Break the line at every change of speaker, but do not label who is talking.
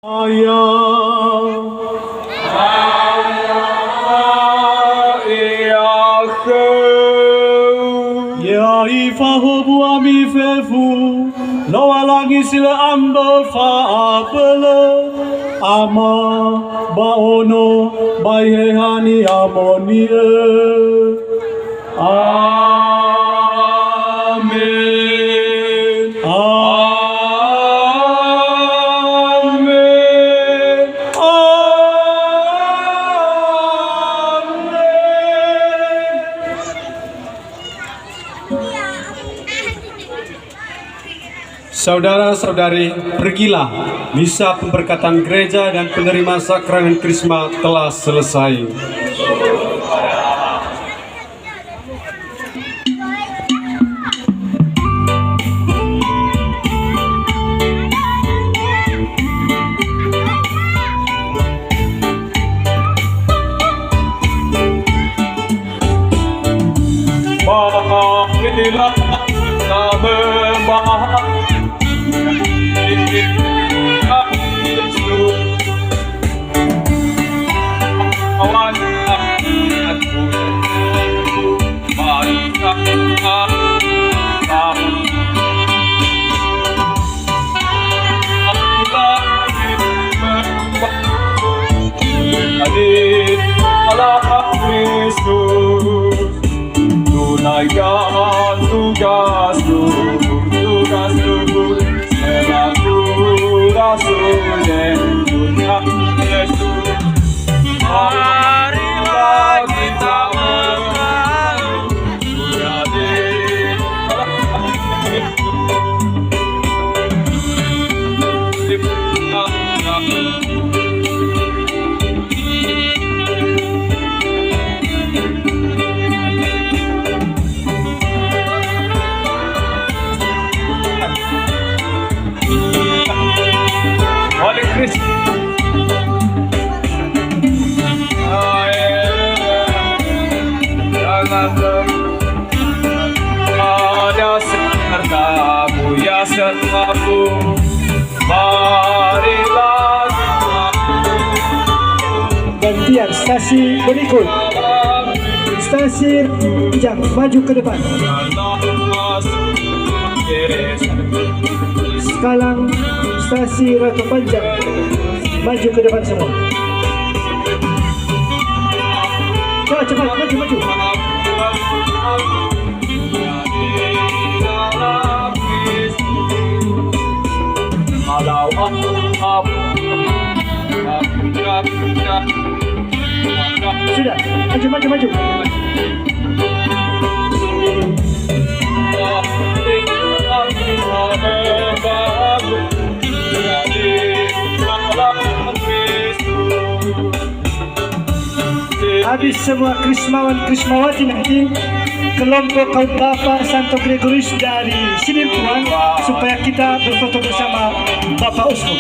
Ya ifahobu ami fefu Noa lagi sila amba faapele Ama baono bayehani amonie Amin Amin Saudara-saudari, pergilah. Misa pemberkatan gereja dan penerima sakramen Krisma telah selesai. Marilah kita membahas tunaikan tugasmu selaku rasul Yesus. Marilah kita Holy Christ. Ada sertamu ya sertamu, marilah
gantian stasi berikut. Stasi Panjang maju ke depan. Sekarang stasi Ratu Panjang maju ke depan semua. Cepat maju. Sudah, maju. Habis semua Krismawati nanti kelompok kaum Bapak Santo Gregorius dari sini pulang supaya kita berfoto bersama Bapak Uskup.